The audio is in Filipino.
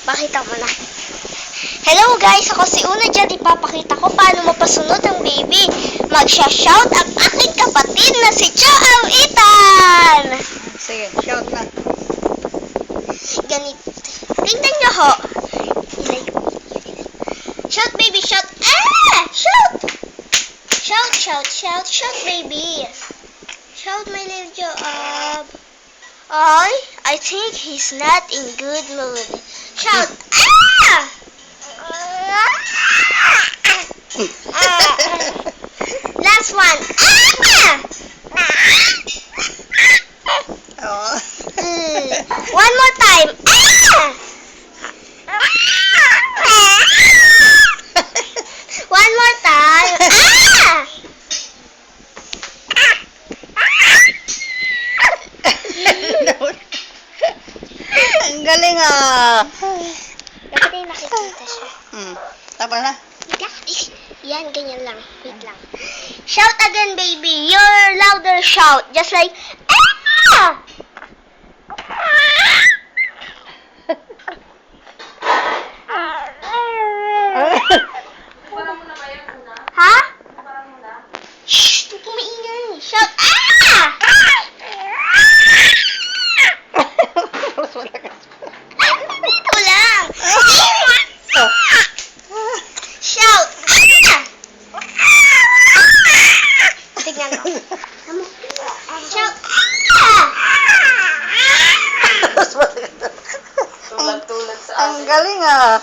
Pakita mo na. Hello guys, ako si Una dyan. Ipapakita ko paano mapasunod ang baby. Magsha-shout ang aking kapatid na si Joel Ethan. Sige, shout na. Ganito. Tingnan nyo ho. Shout baby, shout. Ah! Shout! Shout, shout, shout, shout baby. Shout my little Joel. I think he's not in good mood. Shout. Ah! Last one. Oo. One more time. One more time. Ang galing ah. Dapat ay nakikita siya. Tapos na. Yan, ganyan lang. Wait lang. Shout again, baby. Your louder shout. Just like, ah! Ha? Shh! Huwag kang maingay. Shout, ah! Dito lang. Shout, ah! Tignan mo. Shout, ah! Ang galing ah.